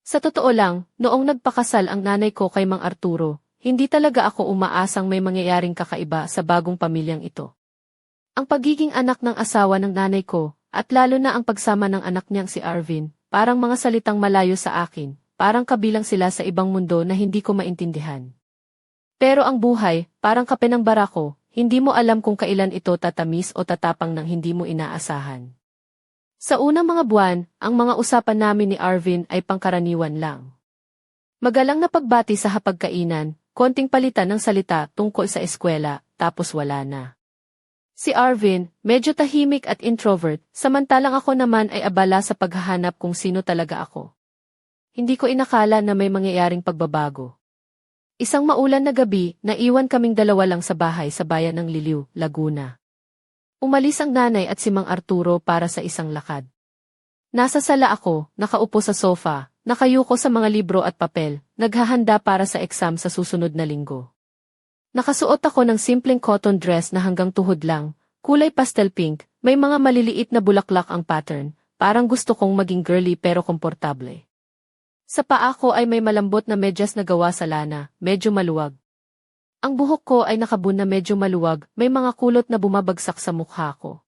Sa totoo lang, noong nagpakasal ang nanay ko kay Mang Arturo, hindi talaga ako umaasang may mangyayaring kakaiba sa bagong pamilyang ito. Ang pagiging anak ng asawa ng nanay ko, at lalo na ang pagsama ng anak niyang si Arvin, parang mga salitang malayo sa akin, parang kabilang sila sa ibang mundo na hindi ko maintindihan. Pero ang buhay, parang kape ng barako, hindi mo alam kung kailan ito tatamis o tatapang ng hindi mo inaasahan. Sa unang mga buwan, ang mga usapan namin ni Arvin ay pangkaraniwan lang. Magalang na pagbati sa hapagkainan, konting palitan ng salita tungkol sa eskwela, tapos wala na. Si Arvin, medyo tahimik at introvert, samantalang ako naman ay abala sa paghahanap kung sino talaga ako. Hindi ko inakala na may mangyayaring pagbabago. Isang maulan na gabi, naiwan kaming dalawa lang sa bahay sa bayan ng Liliw, Laguna. Umalis ang nanay at si Mang Arturo para sa isang lakad. Nasa sala ako, nakaupo sa sofa, nakayuko sa mga libro at papel, naghahanda para sa exam sa susunod na linggo. Nakasuot ako ng simpleng cotton dress na hanggang tuhod lang, kulay pastel pink, may mga maliliit na bulaklak ang pattern, parang gusto kong maging girly pero komportable. Sa paa ko ay may malambot na medyas na gawa sa lana, medyo maluwag. Ang buhok ko ay nakabun na medyo maluwag, may mga kulot na bumabagsak sa mukha ko.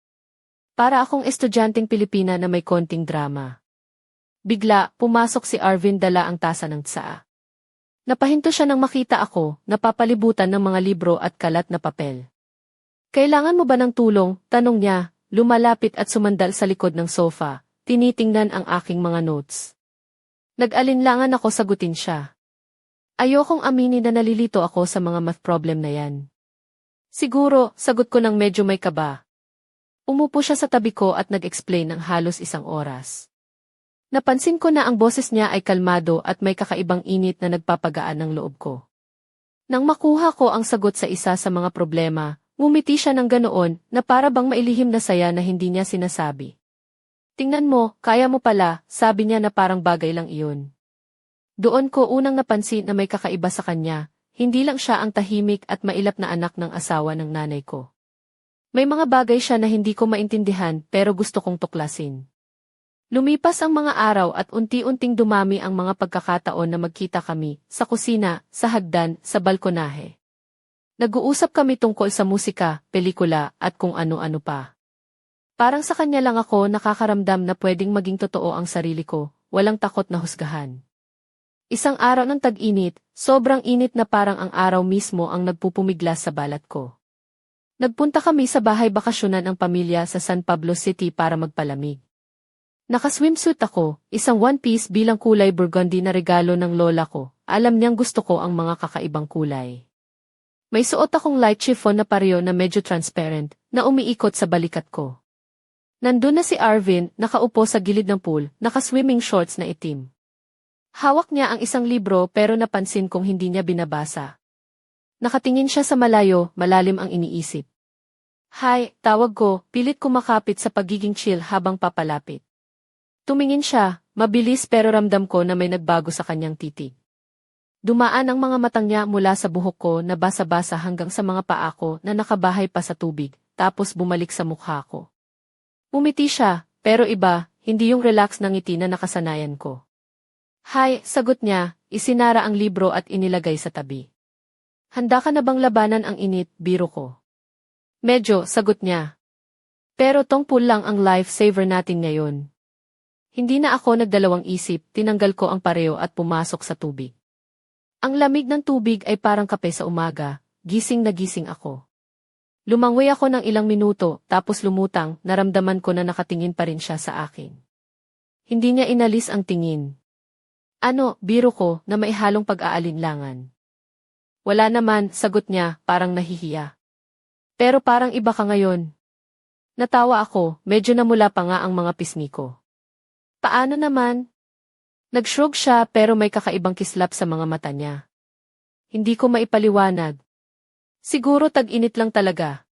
Para akong estudyanteng Pilipina na may konting drama. Bigla, pumasok si Arvin dala ang tasa ng tsaa. Napahinto siya nang makita ako, napapalibutan ng mga libro at kalat na papel. Kailangan mo ba ng tulong? Tanong niya, lumalapit at sumandal sa likod ng sofa, tinitingnan ang aking mga notes. Nag-alinlangan ako sagutin siya. Ayokong aminin na nalilito ako sa mga math problem na yan. Siguro, sagot ko ng medyo may kaba. Umupo siya sa tabi ko at nag-explain ng halos 1 oras. Napansin ko na ang boses niya ay kalmado at may kakaibang init na nagpapagaan ng loob ko. Nang makuha ko ang sagot sa isa sa mga problema, ngumiti siya ng ganoon na para bang mailihim na saya na hindi niya sinasabi. Tingnan mo, kaya mo pala, sabi niya na parang bagay lang iyon. Doon ko unang napansin na may kakaiba sa kanya, hindi lang siya ang tahimik at mailap na anak ng asawa ng nanay ko. May mga bagay siya na hindi ko maintindihan pero gusto kong tuklasin. Lumipas ang mga araw at unti-unting dumami ang mga pagkakataon na magkita kami, sa kusina, sa hagdan, sa balkonahe. Nag-uusap kami tungkol sa musika, pelikula, at kung ano-ano pa. Parang sa kanya lang ako nakakaramdam na pwedeng maging totoo ang sarili ko, walang takot na husgahan. Isang araw ng tag-init, sobrang init na parang ang araw mismo ang nagpupumiglas sa balat ko. Nagpunta kami sa bahay bakasyonan ng pamilya sa San Pablo City para magpalamig. Naka-swimsuit ako, isang one-piece bilang kulay burgundy na regalo ng lola ko. Alam niyang gusto ko ang mga kakaibang kulay. May suot akong light chiffon na pareo na medyo transparent, na umiikot sa balikat ko. Nandun na si Arvin, nakaupo sa gilid ng pool, naka-swimming shorts na itim. Hawak niya ang isang libro pero napansin kong hindi niya binabasa. Nakatingin siya sa malayo, malalim ang iniisip. Hi, tawag ko, pilit kumakapit sa pagiging chill habang papalapit. Tumingin siya, mabilis pero ramdam ko na may nagbago sa kanyang titig. Dumaan ang mga matang niya mula sa buhok ko na basa-basa hanggang sa mga paa ko na nakabahay pa sa tubig, tapos bumalik sa mukha ko. Umiti siya, pero iba, hindi yung relax na ngiti na nakasanayan ko. Hi, sagot niya, isinara ang libro at inilagay sa tabi. Handa ka na bang labanan ang init, biro ko? Medyo, sagot niya. Pero tungkol lang ang lifesaver natin ngayon. Hindi na ako nagdalawang isip, tinanggal ko ang pareo at pumasok sa tubig. Ang lamig ng tubig ay parang kape sa umaga, gising na gising ako. Lumangoy ako ng ilang minuto, tapos lumutang, naramdaman ko na nakatingin pa rin siya sa akin. Hindi niya inalis ang tingin. Ano, biro ko, na may halong pag-aalinlangan. Wala naman, sagot niya, parang nahihiya. Pero parang iba ka ngayon. Natawa ako, medyo namula pa nga ang mga pisngi ko. Paano naman? Nag-shrug siya pero may kakaibang kislap sa mga mata niya. Hindi ko maipaliwanag. Siguro tag-init lang talaga.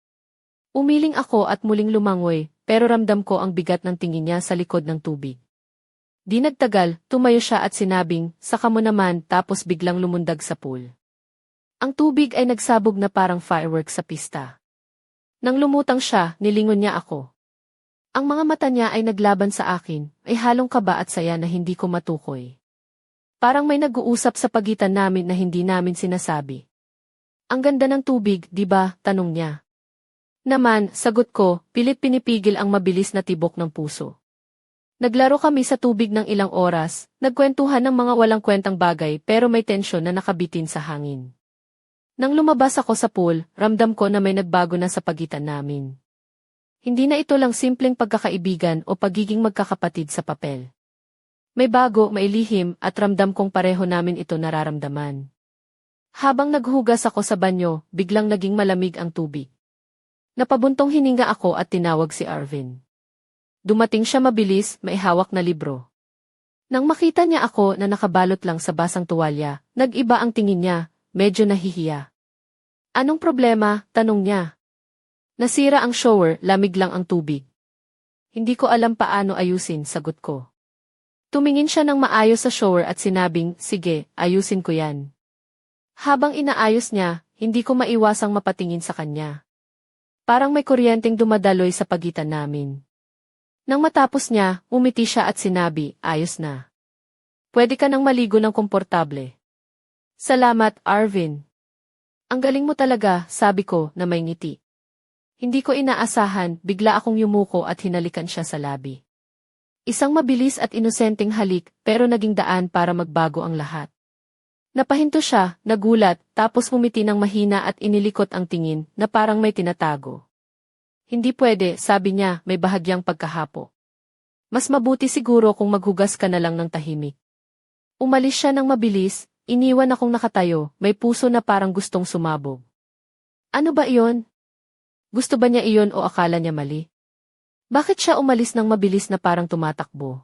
Umiling ako at muling lumangoy, pero ramdam ko ang bigat ng tingin niya sa likod ng tubig. Di nagtagal, tumayo siya at sinabing, saka mo naman, tapos biglang lumundag sa pool. Ang tubig ay nagsabog na parang fireworks sa pista. Nang lumutang siya, nilingon niya ako. Ang mga mata niya ay naglaban sa akin, ay halong kaba at saya na hindi ko matukoy. Parang may nag-uusap sa pagitan namin na hindi namin sinasabi. Ang ganda ng tubig, di ba? Tanong niya. Naman, sagot ko, pilit pinipigil ang mabilis na tibok ng puso. Naglaro kami sa tubig ng ilang oras, nagkwentuhan ng mga walang kwentang bagay pero may tensyon na nakabitin sa hangin. Nang lumabas ako sa pool, ramdam ko na may nagbago na sa pagitan namin. Hindi na ito lang simpleng pagkakaibigan o pagiging magkakapatid sa papel. May bago, may lihim, at ramdam kong pareho namin ito nararamdaman. Habang naghugas ako sa banyo, biglang naging malamig ang tubig. Napabuntong hininga ako at tinawag si Arvin. Dumating siya mabilis, may hawak na libro. Nang makita niya ako na nakabalot lang sa basang tuwalya, nag-iba ang tingin niya, medyo nahihiya. Anong problema? Tanong niya. Nasira ang shower, lamig lang ang tubig. Hindi ko alam paano ayusin, sagot ko. Tumingin siya ng maayos sa shower at sinabing, sige, ayusin ko yan. Habang inaayos niya, hindi ko maiwasang mapatingin sa kanya. Parang may kuryenteng dumadaloy sa pagitan namin. Nang matapos niya, umiti siya at sinabi, ayos na. Pwede ka nang maligo ng komportable. Salamat, Arvin. Ang galing mo talaga, sabi ko na may ngiti. Hindi ko inaasahan, bigla akong yumuko at hinalikan siya sa labi. Isang mabilis at inosenteng halik, pero naging daan para magbago ang lahat. Napahinto siya, nagulat, tapos umiti ng mahina at inilikot ang tingin na parang may tinatago. Hindi pwede, sabi niya, may bahagyang pagkahapo. Mas mabuti siguro kung maghugas ka na lang ng tahimik. Umalis siya ng mabilis, iniwan akong nakatayo, may puso na parang gustong sumabog. Ano ba iyon? Gusto ba niya iyon o akala niya mali? Bakit siya umalis ng mabilis na parang tumatakbo?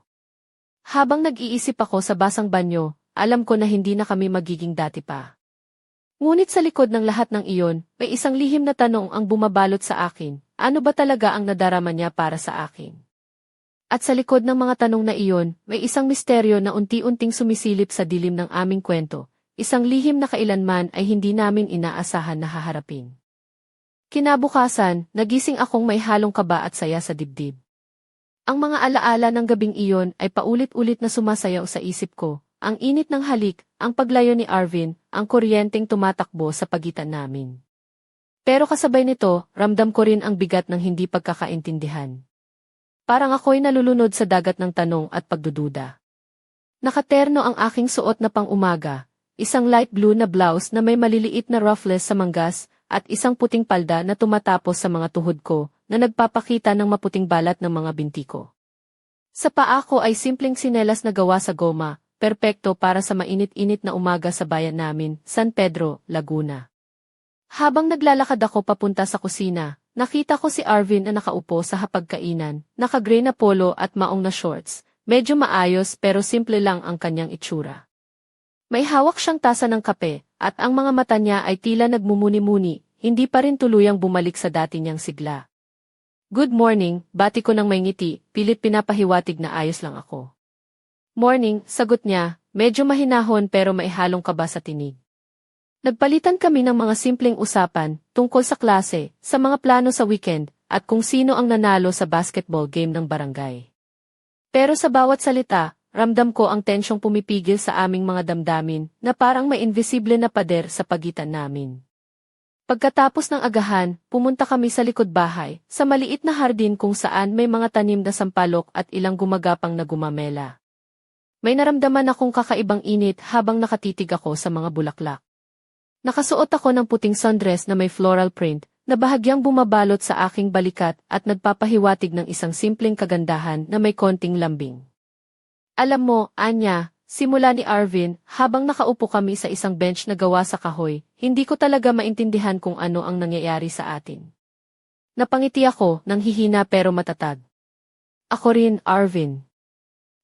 Habang nag-iisip ako sa basang banyo, alam ko na hindi na kami magiging dati pa. Ngunit sa likod ng lahat ng iyon, may isang lihim na tanong ang bumabalot sa akin, ano ba talaga ang nadarama niya para sa akin? At sa likod ng mga tanong na iyon, may isang misteryo na unti-unting sumisilip sa dilim ng aming kwento, isang lihim na kailanman ay hindi namin inaasahan na haharapin. Kinabukasan, nagising akong may halong kaba at saya sa dibdib. Ang mga alaala ng gabing iyon ay paulit-ulit na sumasayaw sa isip ko, ang init ng halik, ang paglayo ni Arvin, ang kuryenteng tumatakbo sa pagitan namin. Pero kasabay nito, ramdam ko rin ang bigat ng hindi pagkakaintindihan. Parang ako'y nalulunod sa dagat ng tanong at pagdududa. Nakaterno ang aking suot na pang-umaga, isang light blue na blouse na may maliliit na ruffles sa manggas, at isang puting palda na tumatapos sa mga tuhod ko, na nagpapakita ng maputing balat ng mga binti ko. Sa paa ko ay simpleng sinelas na gawa sa goma, perpekto para sa mainit-init na umaga sa bayan namin, San Pedro, Laguna. Habang naglalakad ako papunta sa kusina, nakita ko si Arvin na nakaupo sa hapagkainan, naka-gray na polo at maong na shorts, medyo maayos pero simple lang ang kanyang itsura. May hawak siyang tasa ng kape, at ang mga mata niya ay tila nagmumuni-muni, hindi pa rin tuluyang bumalik sa dati niyang sigla. Good morning, bati ko ng may ngiti, pilit pinapahiwatig na ayos lang ako. Morning, sagot niya, medyo mahinahon pero may halong kaba sa tinig. Nagpalitan kami ng mga simpleng usapan, tungkol sa klase, sa mga plano sa weekend, at kung sino ang nanalo sa basketball game ng barangay. Pero sa bawat salita, ramdam ko ang tensyong pumipigil sa aming mga damdamin, na parang may invisible na pader sa pagitan namin. Pagkatapos ng agahan, pumunta kami sa likod bahay, sa maliit na hardin kung saan may mga tanim na sampalok at ilang gumagapang na gumamela. May naramdaman akong kakaibang init habang nakatitig ako sa mga bulaklak. Nakasuot ako ng puting sundress na may floral print, na bahagyang bumabalot sa aking balikat at nagpapahiwatig ng isang simpleng kagandahan na may konting lambing. Alam mo, Anya, simula ni Arvin, habang nakaupo kami sa isang bench na gawa sa kahoy, hindi ko talaga maintindihan kung ano ang nangyayari sa atin. Napangiti ako, nang hihina pero matatag. Ako rin, Arvin.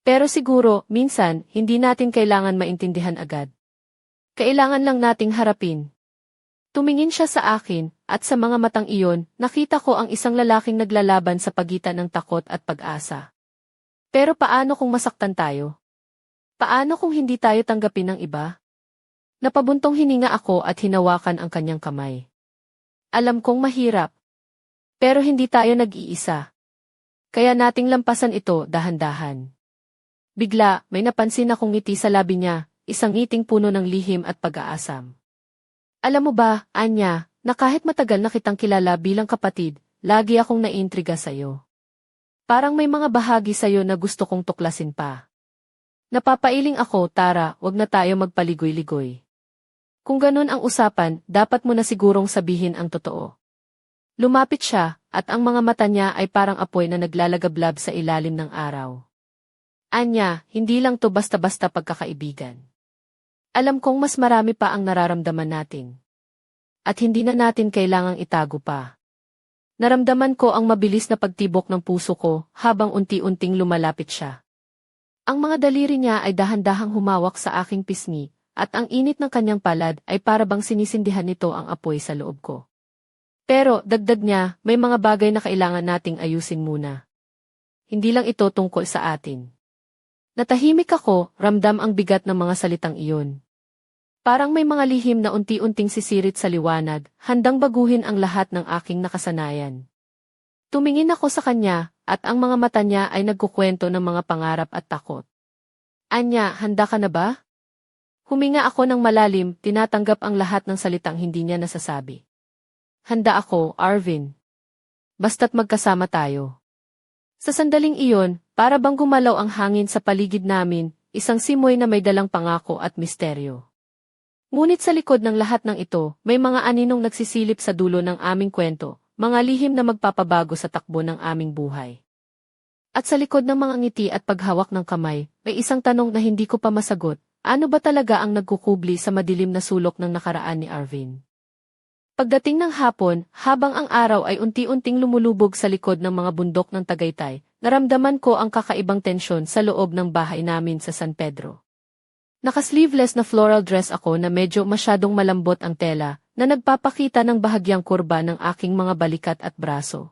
Pero siguro, minsan, hindi natin kailangan maintindihan agad. Kailangan lang nating harapin. Tumingin siya sa akin, at sa mga matang iyon, nakita ko ang isang lalaking naglalaban sa pagitan ng takot at pag-asa. Pero paano kung masaktan tayo? Paano kung hindi tayo tanggapin ng iba? Napabuntong hininga ako at hinawakan ang kanyang kamay. Alam kong mahirap. Pero hindi tayo nag-iisa. Kaya nating lampasan ito dahan-dahan. Bigla, may napansin akong ngiti sa labi niya, isang ngiting puno ng lihim at pag-aasam. Alam mo ba, Anya, na kahit matagal na kitang kilala bilang kapatid, lagi akong naiintriga sa'yo. Parang may mga bahagi sa'yo na gusto kong tuklasin pa. Napapailing ako, Tara, wag na tayo magpaligoy-ligoy. Kung ganun ang usapan, dapat mo na sigurong sabihin ang totoo. Lumapit siya, at ang mga mata niya ay parang apoy na naglalagablab sa ilalim ng araw. Anya, hindi lang to basta-basta pagkakaibigan. Alam kong mas marami pa ang nararamdaman natin. At hindi na natin kailangang itago pa. Naramdaman ko ang mabilis na pagtibok ng puso ko habang unti-unting lumalapit siya. Ang mga daliri niya ay dahan-dahang humawak sa aking pisngi, at ang init ng kanyang palad ay para bang sinisindihan nito ang apoy sa loob ko. Pero, dagdag niya, may mga bagay na kailangan nating ayusin muna. Hindi lang ito tungkol sa atin. Natahimik ako, ramdam ang bigat ng mga salitang iyon. Parang may mga lihim na unti-unting sisirit sa liwanag, handang baguhin ang lahat ng aking nakasanayan. Tumingin ako sa kanya, at ang mga mata niya ay nagkukwento ng mga pangarap at takot. Anya, handa ka na ba? Huminga ako ng malalim, tinatanggap ang lahat ng salitang hindi niya nasasabi. Handa ako, Arvin. Basta't magkasama tayo. Sa sandaling iyon, para bang gumalaw ang hangin sa paligid namin, isang simoy na may dalang pangako at misteryo. Ngunit sa likod ng lahat ng ito, may mga aninong nagsisilip sa dulo ng aming kwento, mga lihim na magpapabago sa takbo ng aming buhay. At sa likod ng mga ngiti at paghawak ng kamay, may isang tanong na hindi ko pa masagot, ano ba talaga ang nagkukubli sa madilim na sulok ng nakaraan ni Arvin? Pagdating ng hapon, habang ang araw ay unti-unting lumulubog sa likod ng mga bundok ng Tagaytay, naramdaman ko ang kakaibang tensyon sa loob ng bahay namin sa San Pedro. Naka-sleeveless na floral dress ako na medyo masyadong malambot ang tela, na nagpapakita ng bahagyang kurba ng aking mga balikat at braso.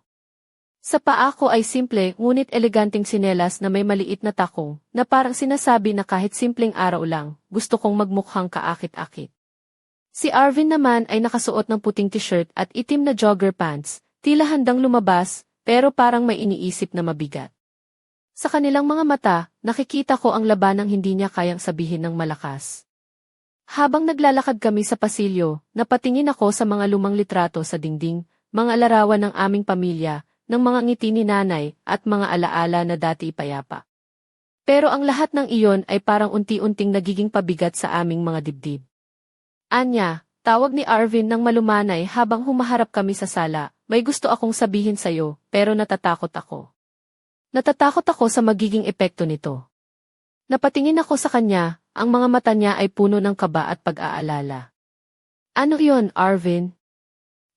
Sa paa ko ay simple ngunit eleganteng sinelas na may maliit na takong, na parang sinasabi na kahit simpleng araw lang, gusto kong magmukhang kaakit-akit. Si Arvin naman ay nakasuot ng puting t-shirt at itim na jogger pants, tila handang lumabas, pero parang may iniisip na mabigat. Sa kanilang mga mata, nakikita ko ang labanang hindi niya kayang sabihin ng malakas. Habang naglalakad kami sa pasilyo, napatingin ako sa mga lumang litrato sa dingding, mga larawan ng aming pamilya, ng mga ngiti ni nanay, at mga alaala na dati payapa. Pero ang lahat ng iyon ay parang unti-unting nagiging pabigat sa aming mga dibdib. Anya, tawag ni Arvin ng malumanay habang humaharap kami sa sala, may gusto akong sabihin sa'yo, pero natatakot ako. Natatakot ako sa magiging epekto nito. Napatingin ako sa kanya, ang mga mata niya ay puno ng kaba at pag-aalala. Ano iyon, Arvin?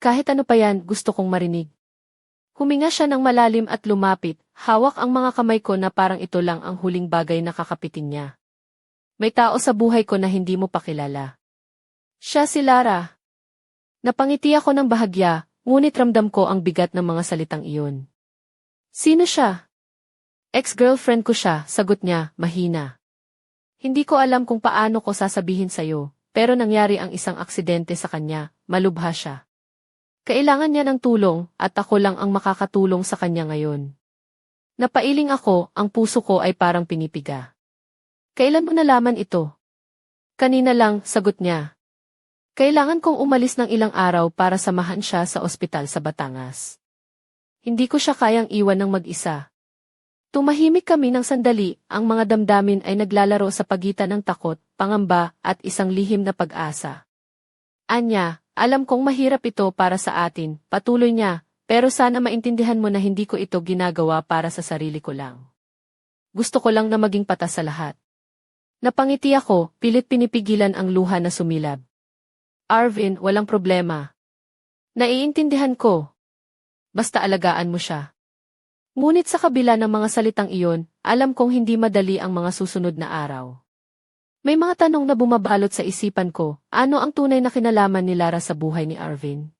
Kahit ano pa yan, gusto kong marinig. Huminga siya ng malalim at lumapit, hawak ang mga kamay ko na parang ito lang ang huling bagay na kakapitin niya. May tao sa buhay ko na hindi mo pa kilala. Siya si Lara. Napangiti ako ng bahagya, ngunit ramdam ko ang bigat ng mga salitang iyon. Sino siya? Ex-girlfriend ko siya, sagot niya, mahina. Hindi ko alam kung paano ko sasabihin sa'yo, pero nangyari ang isang aksidente sa kanya, malubha siya. Kailangan niya ng tulong, at ako lang ang makakatulong sa kanya ngayon. Napailing ako, ang puso ko ay parang pinipiga. Kailan mo nalaman ito? Kanina lang, sagot niya. Kailangan kong umalis ng ilang araw para samahan siya sa ospital sa Batangas. Hindi ko siya kayang iwan ng mag-isa. Tumahimik kami ng sandali, ang mga damdamin ay naglalaro sa pagitan ng takot, pangamba, at isang lihim na pag-asa. Anya, alam kong mahirap ito para sa atin, patuloy niya, pero sana maintindihan mo na hindi ko ito ginagawa para sa sarili ko lang. Gusto ko lang na maging patas sa lahat. Napangiti ako, pilit pinipigilan ang luha na sumilab. Arvin, walang problema. Naiintindihan ko. Basta alagaan mo siya. Ngunit sa kabila ng mga salitang iyon, alam kong hindi madali ang mga susunod na araw. May mga tanong na bumabalot sa isipan ko, ano ang tunay na kinalaman ni Lara sa buhay ni Arvin?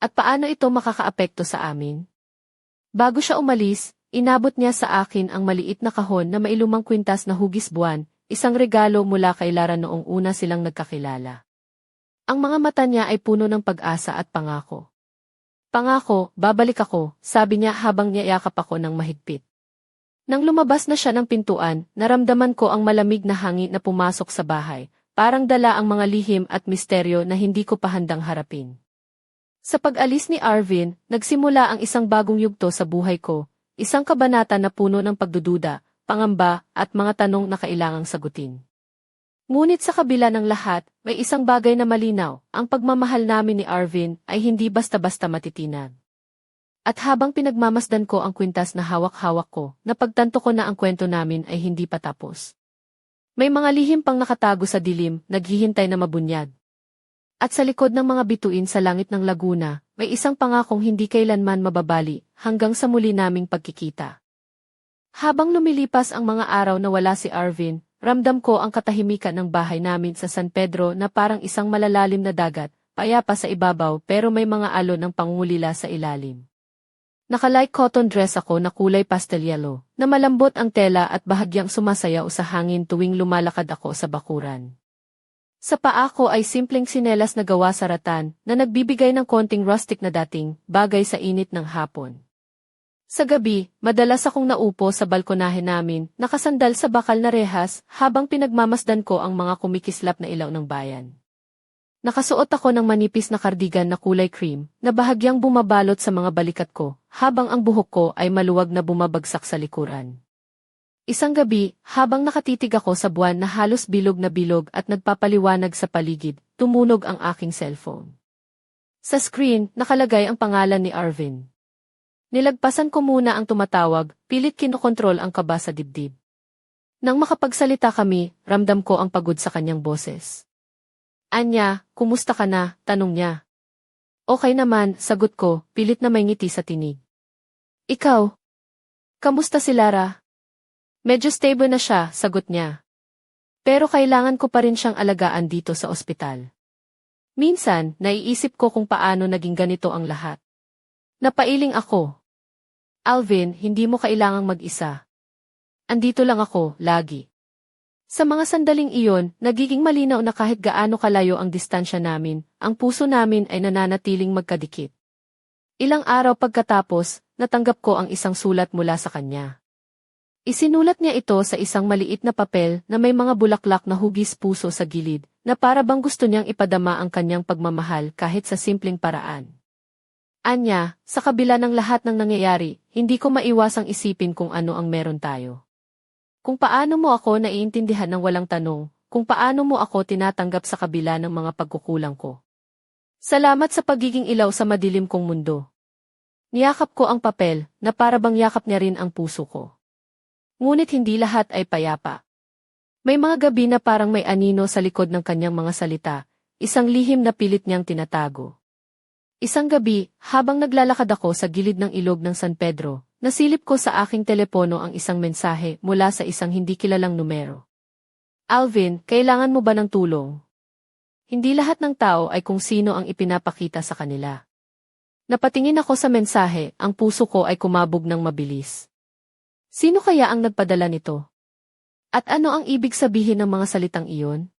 At paano ito makakaapekto sa amin? Bago siya umalis, inabot niya sa akin ang maliit na kahon na may lumang kwintas na hugis buwan, isang regalo mula kay Lara noong una silang nagkakilala. Ang mga mata niya ay puno ng pag-asa at pangako. Pangako, babalik ako, sabi niya habang niyayakap ako ng mahigpit. Nang lumabas na siya ng pintuan, naramdaman ko ang malamig na hangin na pumasok sa bahay, parang dala ang mga lihim at misteryo na hindi ko pa handang harapin. Sa pag-alis ni Arvin, nagsimula ang isang bagong yugto sa buhay ko, isang kabanata na puno ng pagdududa, pangamba, at mga tanong na kailangang sagutin. Ngunit sa kabila ng lahat, may isang bagay na malinaw, ang pagmamahal namin ni Arvin ay hindi basta-basta matitinag. At habang pinagmamasdan ko ang kwintas na hawak-hawak ko, napagtanto ko na ang kwento namin ay hindi pa tapos. May mga lihim pang nakatago sa dilim, naghihintay na mabunyag. At sa likod ng mga bituin sa langit ng Laguna, may isang pangakong hindi kailanman mababali hanggang sa muli naming pagkikita. Habang lumilipas ang mga araw na wala si Arvin, ramdam ko ang katahimikan ng bahay namin sa San Pedro na parang isang malalalim na dagat, payapa sa ibabaw pero may mga alon ng pangungulila sa ilalim. Naka-light cotton dress ako na kulay pastel yellow, na malambot ang tela at bahagyang sumasayaw sa hangin tuwing lumalakad ako sa bakuran. Sa paa ko ay simpleng sinelas na gawa sa rattan na nagbibigay ng konting rustic na dating bagay sa init ng hapon. Sa gabi, madalas akong naupo sa balkonahe namin, nakasandal sa bakal na rehas habang pinagmamasdan ko ang mga kumikislap na ilaw ng bayan. Nakasuot ako ng manipis na kardigan na kulay cream na bahagyang bumabalot sa mga balikat ko habang ang buhok ko ay maluwag na bumabagsak sa likuran. Isang gabi, habang nakatitig ako sa buwan na halos bilog na bilog at nagpapaliwanag sa paligid, tumunog ang aking cellphone. Sa screen, nakalagay ang pangalan ni Arvin. Nilagpasan ko muna ang tumatawag, pilit kinokontrol ang kaba sa dibdib. Nang makapagsalita kami, ramdam ko ang pagod sa kanyang boses. Anya, kumusta ka na? Tanong niya. Okay naman, sagot ko, pilit na may ngiti sa tinig. Ikaw? Kamusta si Lara? Medyo stable na siya, sagot niya. Pero kailangan ko pa rin siyang alagaan dito sa ospital. Minsan, naiisip ko kung paano naging ganito ang lahat. Napailing ako. Alvin, hindi mo kailangang mag-isa. Andito lang ako, lagi. Sa mga sandaling iyon, nagiging malinaw na kahit gaano kalayo ang distansya namin, ang puso namin ay nananatiling magkadikit. Ilang araw pagkatapos, natanggap ko ang isang sulat mula sa kanya. Isinulat niya ito sa isang maliit na papel na may mga bulaklak na hugis puso sa gilid, na para bang gusto niyang ipadama ang kanyang pagmamahal kahit sa simpleng paraan. Anya, sa kabila ng lahat ng nangyayari, hindi ko maiwasang isipin kung ano ang meron tayo. Kung paano mo ako naiintindihan ng walang tanong, kung paano mo ako tinatanggap sa kabila ng mga pagkukulang ko. Salamat sa pagiging ilaw sa madilim kong mundo. Niyakap ko ang papel, na para bang yakap niya rin ang puso ko. Ngunit hindi lahat ay payapa. May mga gabi na parang may anino sa likod ng kanyang mga salita, isang lihim na pilit niyang tinatago. Isang gabi, habang naglalakad ako sa gilid ng ilog ng San Pedro, nasilip ko sa aking telepono ang isang mensahe mula sa isang hindi kilalang numero. Alvin, kailangan mo ba ng tulong? Hindi lahat ng tao ay kung sino ang ipinapakita sa kanila. Napatingin ako sa mensahe, ang puso ko ay kumabog ng mabilis. Sino kaya ang nagpadala nito? At ano ang ibig sabihin ng mga salitang iyon?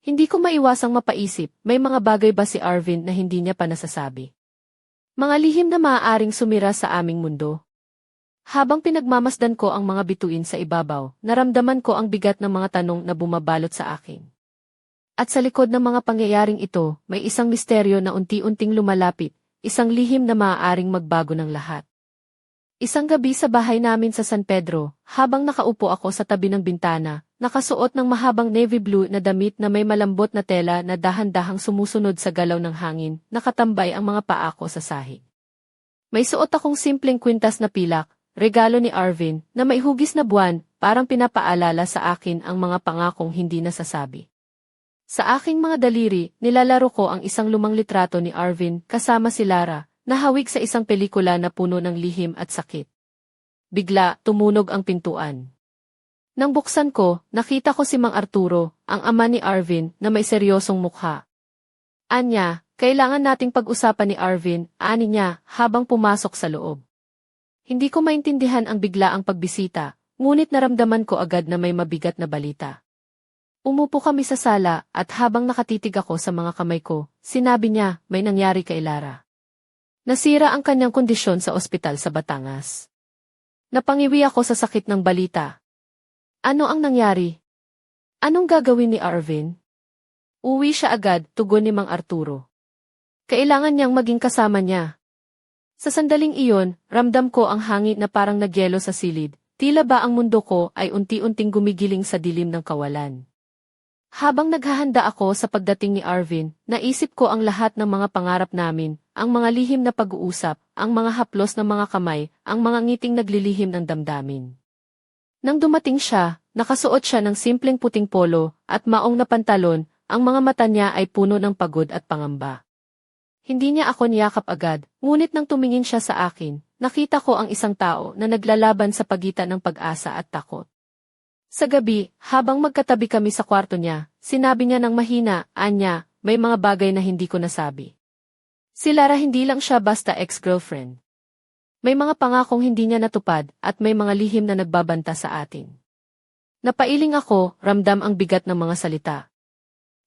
Hindi ko maiwasang mapaisip, may mga bagay ba si Arvin na hindi niya pa nasasabi? Mga lihim na maaaring sumira sa aming mundo. Habang pinagmamasdan ko ang mga bituin sa ibabaw, naramdaman ko ang bigat ng mga tanong na bumabalot sa akin. At sa likod ng mga pangyayaring ito, may isang misteryo na unti-unting lumalapit, isang lihim na maaaring magbago ng lahat. Isang gabi sa bahay namin sa San Pedro, habang nakaupo ako sa tabi ng bintana, nakasuot ng mahabang navy blue na damit na may malambot na tela na dahan-dahang sumusunod sa galaw ng hangin, nakatambay ang mga paa ko sa sahig. May suot akong simpleng kwintas na pilak, regalo ni Arvin, na may hugis na buwan, parang pinapaalala sa akin ang mga pangakong hindi nasasabi. Sa aking mga daliri, nilalaro ko ang isang lumang litrato ni Arvin kasama si Lara, nahawig sa isang pelikula na puno ng lihim at sakit. Bigla, tumunog ang pintuan. Nang buksan ko, nakita ko si Mang Arturo, ang ama ni Arvin, na may seryosong mukha. Anya, kailangan nating pag-usapan ni Arvin, ani niya, habang pumasok sa loob. Hindi ko maintindihan ang biglaang pagbisita, ngunit naramdaman ko agad na may mabigat na balita. Umupo kami sa sala, at habang nakatitig ako sa mga kamay ko, sinabi niya, may nangyari kay Lara. Nasira ang kanyang kondisyon sa ospital sa Batangas. Napangiwi ako sa sakit ng balita. Ano ang nangyari? Anong gagawin ni Arvin? Uwi siya agad, tugon ni Mang Arturo. Kailangan niyang maging kasama niya. Sa sandaling iyon, ramdam ko ang hangin na parang nagyelo sa silid. Tila ba ang mundo ko ay unti-unting gumigiling sa dilim ng kawalan. Habang naghahanda ako sa pagdating ni Arvin, naisip ko ang lahat ng mga pangarap namin, ang mga lihim na pag-uusap, ang mga haplos ng mga kamay, ang mga ngiting naglilihim ng damdamin. Nang dumating siya, nakasuot siya ng simpleng puting polo at maong na pantalon, ang mga mata niya ay puno ng pagod at pangamba. Hindi niya ako niyakap agad, ngunit nang tumingin siya sa akin, nakita ko ang isang tao na naglalaban sa pagitan ng pag-asa at takot. Sa gabi, habang magkatabi kami sa kwarto niya, sinabi niya ng mahina, Anya, may mga bagay na hindi ko nasabi. Si Lara hindi lang siya basta ex-girlfriend. May mga pangakong hindi niya natupad at may mga lihim na nagbabanta sa atin. Napailing ako, ramdam ang bigat ng mga salita.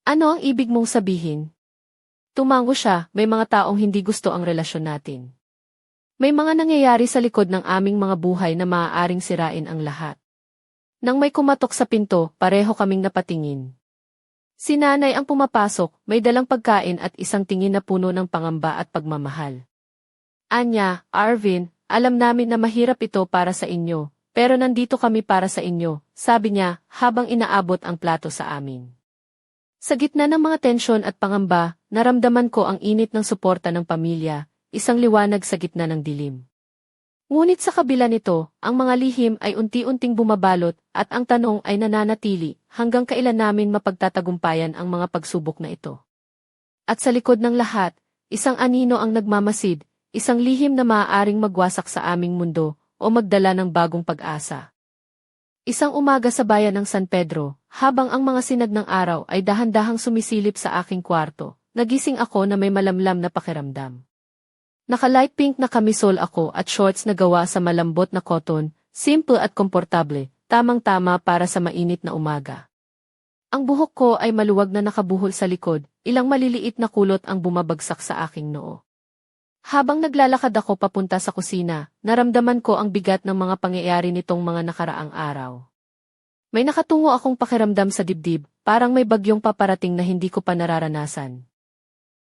Ano ang ibig mong sabihin? Tumango siya, may mga taong hindi gusto ang relasyon natin. May mga nangyayari sa likod ng aming mga buhay na maaaring sirain ang lahat. Nang may kumatok sa pinto, pareho kaming napatingin. Si nanay ang pumapasok, may dalang pagkain at isang tingin na puno ng pangamba at pagmamahal. Anya, Arvin, alam namin na mahirap ito para sa inyo, pero nandito kami para sa inyo, sabi niya, habang inaabot ang plato sa amin. Sa gitna ng mga tensyon at pangamba, naramdaman ko ang init ng suporta ng pamilya, isang liwanag sa gitna ng dilim. Ngunit sa kabila nito, ang mga lihim ay unti-unting bumabalot at ang tanong ay nananatili hanggang kailan namin mapagtatagumpayan ang mga pagsubok na ito. At sa likod ng lahat, isang anino ang nagmamasid, isang lihim na maaaring magwasak sa aming mundo o magdala ng bagong pag-asa. Isang umaga sa bayan ng San Pedro, habang ang mga sinag ng araw ay dahan-dahang sumisilip sa aking kwarto, nagising ako na may malamlam na pakiramdam. Naka-light pink na kamisol ako at shorts na gawa sa malambot na cotton, simple at komportable, tamang-tama para sa mainit na umaga. Ang buhok ko ay maluwag na nakabuhol sa likod, ilang maliliit na kulot ang bumabagsak sa aking noo. Habang naglalakad ako papunta sa kusina, naramdaman ko ang bigat ng mga pangyayari nitong mga nakaraang araw. May nakatungo akong pakiramdam sa dibdib, parang may bagyong paparating na hindi ko pa nararanasan.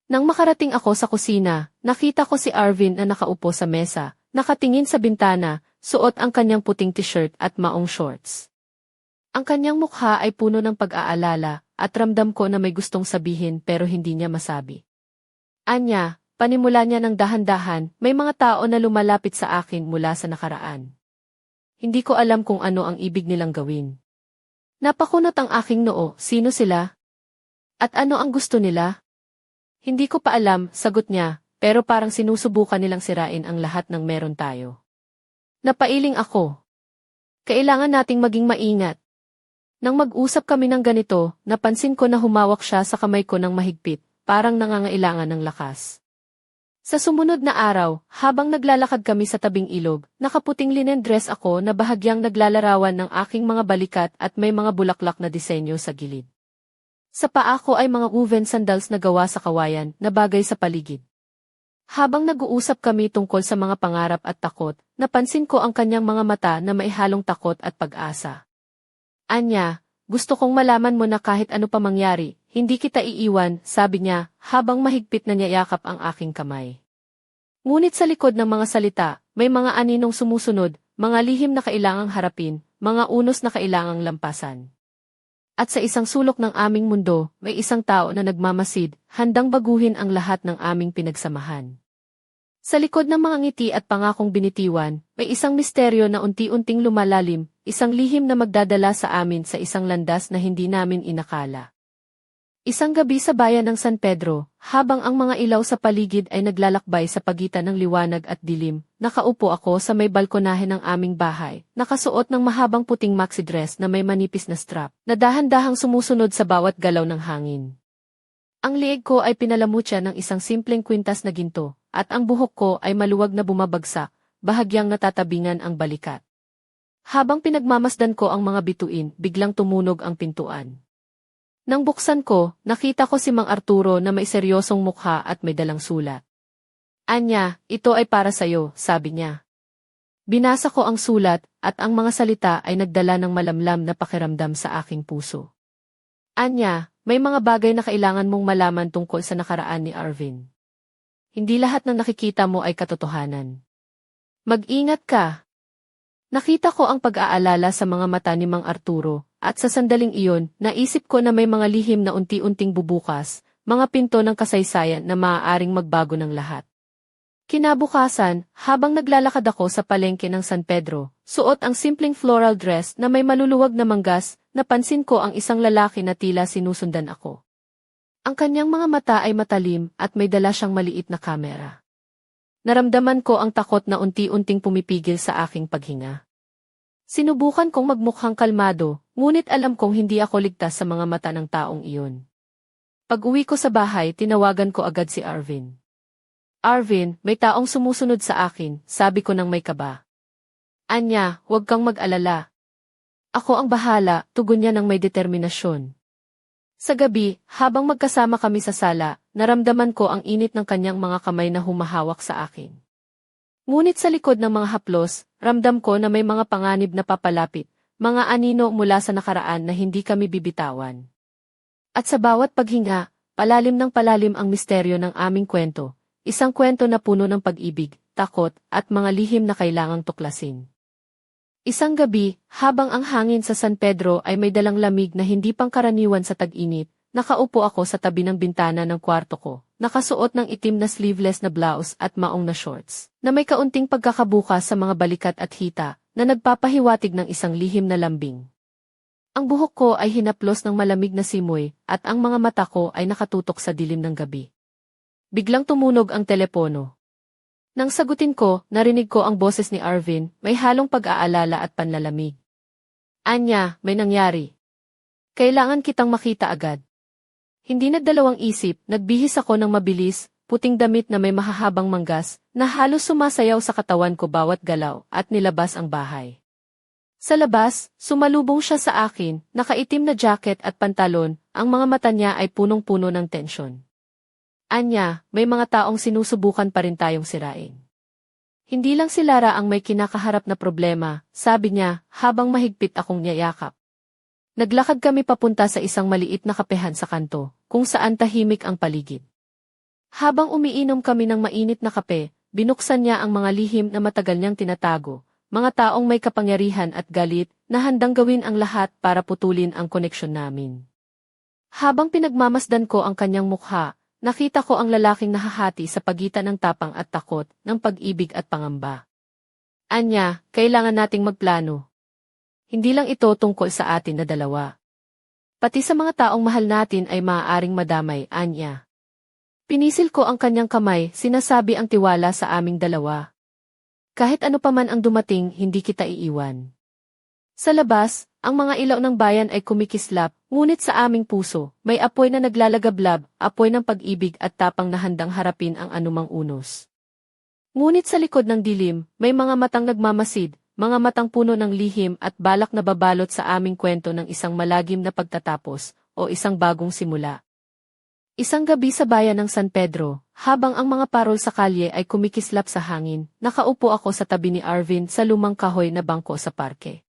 Nang makarating ako sa kusina, nakita ko si Arvin na nakaupo sa mesa, nakatingin sa bintana, suot ang kanyang puting t-shirt at maong shorts. Ang kanyang mukha ay puno ng pag-aalala, at ramdam ko na may gustong sabihin pero hindi niya masabi. Anya, panimula niya ng dahan-dahan, may mga tao na lumalapit sa akin mula sa nakaraan. Hindi ko alam kung ano ang ibig nilang gawin. Napakunot ang aking noo, sino sila? At ano ang gusto nila? Hindi ko pa alam, sagot niya, pero parang sinusubukan nilang sirain ang lahat ng meron tayo. Napailing ako. Kailangan nating maging maingat. Nang mag-usap kami ng ganito, napansin ko na humawak siya sa kamay ko ng mahigpit, parang nangangailangan ng lakas. Sa sumunod na araw, habang naglalakad kami sa tabing ilog, nakaputing linen dress ako na bahagyang naglalarawan ng aking mga balikat at may mga bulaklak na disenyo sa gilid. Sa paa ko ay mga woven sandals na gawa sa kawayan na bagay sa paligid. Habang nag-uusap kami tungkol sa mga pangarap at takot, napansin ko ang kanyang mga mata na maihalong takot at pag-asa. Anya, gusto kong malaman mo na kahit ano pa mangyari, hindi kita iiwan, sabi niya, habang mahigpit na niyayakap ang aking kamay. Ngunit sa likod ng mga salita, may mga aninong sumusunod, mga lihim na kailangang harapin, mga unos na kailangang lampasan. At sa isang sulok ng aming mundo, may isang tao na nagmamasid, handang baguhin ang lahat ng aming pinagsamahan. Sa likod ng mga ngiti at pangakong binitiwan, may isang misteryo na unti-unting lumalalim, isang lihim na magdadala sa amin sa isang landas na hindi namin inakala. Isang gabi sa bayan ng San Pedro, habang ang mga ilaw sa paligid ay naglalakbay sa pagitan ng liwanag at dilim, nakaupo ako sa may balkonahe ng aming bahay, nakasuot ng mahabang puting maxi dress na may manipis na strap, na dahan-dahang sumusunod sa bawat galaw ng hangin. Ang liig ko ay pinalamutya ng isang simpleng kwintas na ginto, at ang buhok ko ay maluwag na bumabagsak, bahagyang natatabingan ang balikat. Habang pinagmamasdan ko ang mga bituin, biglang tumunog ang pintuan. Nang buksan ko, nakita ko si Mang Arturo na may seryosong mukha at may dalang sulat. Anya, ito ay para sa'yo, sabi niya. Binasa ko ang sulat, at ang mga salita ay nagdala ng malamlam na pakiramdam sa aking puso. Anya, may mga bagay na kailangan mong malaman tungkol sa nakaraan ni Arvin. Hindi lahat ng nakikita mo ay katotohanan. Mag-ingat ka. Nakita ko ang pag-aalala sa mga mata ni Mang Arturo, at sa sandaling iyon, naisip ko na may mga lihim na unti-unting bubukas, mga pinto ng kasaysayan na maaaring magbago ng lahat. Kinabukasan, habang naglalakad ako sa palengke ng San Pedro, suot ang simpleng floral dress na may maluluwag na manggas, napansin ko ang isang lalaki na tila sinusundan ako. Ang kanyang mga mata ay matalim at may dala siyang maliit na kamera. Naramdaman ko ang takot na unti-unting pumipigil sa aking paghinga. Sinubukan kong magmukhang kalmado, ngunit alam kong hindi ako ligtas sa mga mata ng taong iyon. Pag-uwi ko sa bahay, tinawagan ko agad si Arvin. Arvin, may taong sumusunod sa akin, sabi ko nang may kaba. Anya, huwag kang mag-alala. Ako ang bahala, tugon niya ng may determinasyon. Sa gabi, habang magkasama kami sa sala, naramdaman ko ang init ng kanyang mga kamay na humahawak sa akin. Ngunit sa likod ng mga haplos, ramdam ko na may mga panganib na papalapit, mga anino mula sa nakaraan na hindi kami bibitawan. At sa bawat paghinga, palalim ng palalim ang misteryo ng aming kwento. Isang kwento na puno ng pag-ibig, takot, at mga lihim na kailangang tuklasin. Isang gabi, habang ang hangin sa San Pedro ay may dalang lamig na hindi pangkaraniwan sa tag-init, nakaupo ako sa tabi ng bintana ng kwarto ko, nakasuot ng itim na sleeveless na blouse at maong na shorts, na may kaunting pagkakabukas sa mga balikat at hita, na nagpapahiwatig ng isang lihim na lambing. Ang buhok ko ay hinaplos ng malamig na simoy, at ang mga mata ko ay nakatutok sa dilim ng gabi. Biglang tumunog ang telepono. Nang sagutin ko, narinig ko ang boses ni Arvin, may halong pag-aalala at panlalamig. Anya, may nangyari. Kailangan kitang makita agad. Hindi nagdalawang isip, nagbihis ako ng mabilis, puting damit na may mahahabang manggas, na halos sumasayaw sa katawan ko bawat galaw, at nilabas ang bahay. Sa labas, sumalubong siya sa akin, nakaitim na jacket at pantalon, ang mga mata niya ay punong-puno ng tensyon. Anya, may mga taong sinusubukan pa rin tayong sirain. Hindi lang si Lara ang may kinakaharap na problema, sabi niya, habang mahigpit akong niyayakap. Naglakad kami papunta sa isang maliit na kapehan sa kanto, kung saan tahimik ang paligid. Habang umiinom kami ng mainit na kape, binuksan niya ang mga lihim na matagal niyang tinatago, mga taong may kapangyarihan at galit, na handang gawin ang lahat para putulin ang koneksyon namin. Habang pinagmamasdan ko ang kanyang mukha, nakita ko ang lalaking nahahati sa pagitan ng tapang at takot, ng pag-ibig at pangamba. Anya, kailangan nating magplano. Hindi lang ito tungkol sa atin na dalawa. Pati sa mga taong mahal natin ay maaaring madamay, Anya. Pinisil ko ang kanyang kamay, sinasabi ang tiwala sa aming dalawa. Kahit ano paman ang dumating, hindi kita iiwan. Sa labas, ang mga ilaw ng bayan ay kumikislap, ngunit sa aming puso, may apoy na naglalagablab, apoy ng pag-ibig at tapang na handang harapin ang anumang unos. Ngunit sa likod ng dilim, may mga matang nagmamasid, mga matang puno ng lihim at balak na babalot sa aming kwento ng isang malagim na pagtatapos, o isang bagong simula. Isang gabi sa bayan ng San Pedro, habang ang mga parol sa kalye ay kumikislap sa hangin, nakaupo ako sa tabi ni Arvin sa lumang kahoy na bangko sa parke.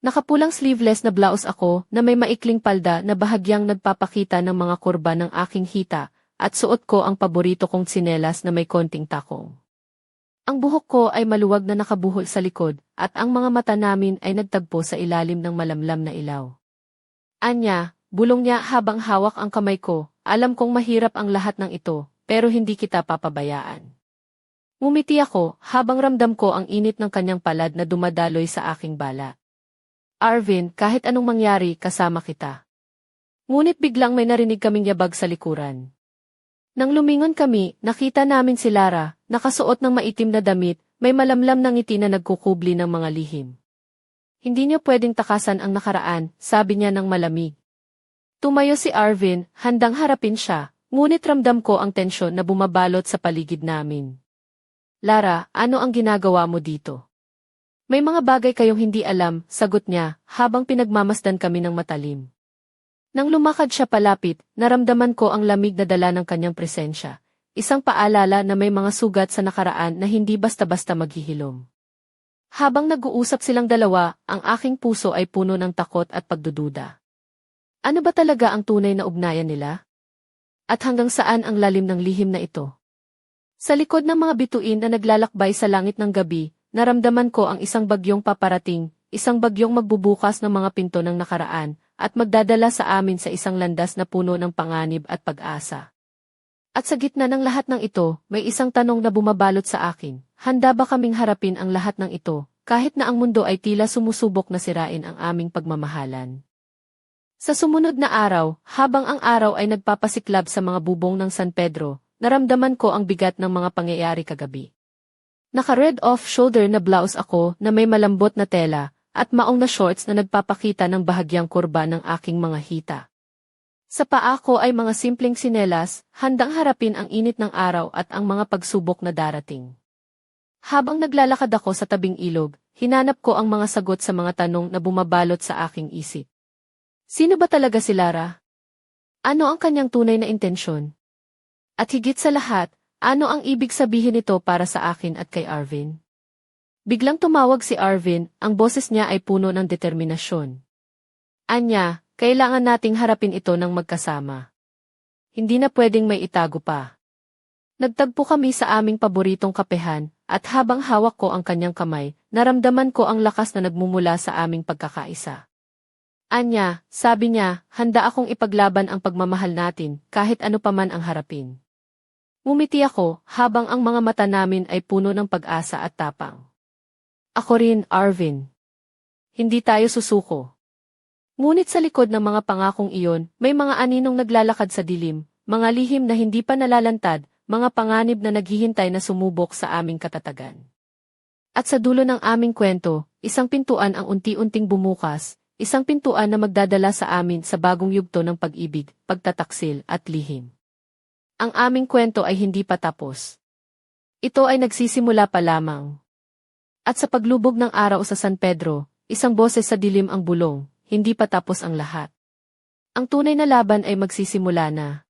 Nakapulang sleeveless na blouse ako na may maikling palda na bahagyang nagpapakita ng mga kurba ng aking hita, at suot ko ang paborito kong tsinelas na may konting takong. Ang buhok ko ay maluwag na nakabuhol sa likod, at ang mga mata namin ay nagtagpo sa ilalim ng malamlam na ilaw. Anya, bulong niya habang hawak ang kamay ko, alam kong mahirap ang lahat ng ito, pero hindi kita papabayaan. Ngumiti ako habang ramdam ko ang init ng kanyang palad na dumadaloy sa aking balat. Arvin, kahit anong mangyari, kasama kita. Ngunit biglang may narinig kaming yabag sa likuran. Nang lumingon kami, nakita namin si Lara, nakasuot ng maitim na damit, may malamlam na ngiti na nagkukubli ng mga lihim. Hindi niyo pwedeng takasan ang nakaraan, sabi niya ng malamig. Tumayo si Arvin, handang harapin siya, ngunit ramdam ko ang tensyon na bumabalot sa paligid namin. Lara, ano ang ginagawa mo dito? May mga bagay kayong hindi alam, sagot niya, habang pinagmamasdan kami ng matalim. Nang lumakad siya palapit, naramdaman ko ang lamig na dala ng kanyang presensya, isang paalala na may mga sugat sa nakaraan na hindi basta-basta maghihilom. Habang nag-uusap silang dalawa, ang aking puso ay puno ng takot at pagdududa. Ano ba talaga ang tunay na ugnayan nila? At hanggang saan ang lalim ng lihim na ito? Sa likod ng mga bituin na naglalakbay sa langit ng gabi, naramdaman ko ang isang bagyong paparating, isang bagyong magbubukas ng mga pinto ng nakaraan, at magdadala sa amin sa isang landas na puno ng panganib at pag-asa. At sa gitna ng lahat ng ito, may isang tanong na bumabalot sa akin. Handa ba kaming harapin ang lahat ng ito, kahit na ang mundo ay tila sumusubok na sirain ang aming pagmamahalan? Sa sumunod na araw, habang ang araw ay nagpapasiklab sa mga bubong ng San Pedro, naramdaman ko ang bigat ng mga pangyayari kagabi. Naka-red off-shoulder na blouse ako na may malambot na tela, at maong na shorts na nagpapakita ng bahagyang kurba ng aking mga hita. Sa paa ko ay mga simpleng sinelas, handang harapin ang init ng araw at ang mga pagsubok na darating. Habang naglalakad ako sa tabing ilog, hinanap ko ang mga sagot sa mga tanong na bumabalot sa aking isip. Sino ba talaga si Lara? Ano ang kanyang tunay na intensyon? At higit sa lahat, ano ang ibig sabihin nito para sa akin at kay Arvin? Biglang tumawag si Arvin, ang boses niya ay puno ng determinasyon. Anya, kailangan nating harapin ito ng magkasama. Hindi na pwedeng may itago pa. Nagtagpo kami sa aming paboritong kapehan, at habang hawak ko ang kanyang kamay, naramdaman ko ang lakas na nagmumula sa aming pagkakaisa. Anya, sabi niya, handa akong ipaglaban ang pagmamahal natin, kahit ano paman ang harapin. Ngumiti ako, habang ang mga mata namin ay puno ng pag-asa at tapang. Ako rin, Arvin. Hindi tayo susuko. Ngunit sa likod ng mga pangakong iyon, may mga aninong naglalakad sa dilim, mga lihim na hindi pa nalalantad, mga panganib na naghihintay na sumubok sa aming katatagan. At sa dulo ng aming kwento, isang pintuan ang unti-unting bumukas, isang pintuan na magdadala sa amin sa bagong yugto ng pag-ibig, pagtataksil at lihim. Ang aming kwento ay hindi pa tapos. Ito ay nagsisimula pa lamang. At sa paglubog ng araw sa San Pedro, isang boses sa dilim ang bulong. Hindi pa tapos ang lahat. Ang tunay na laban ay magsisimula na.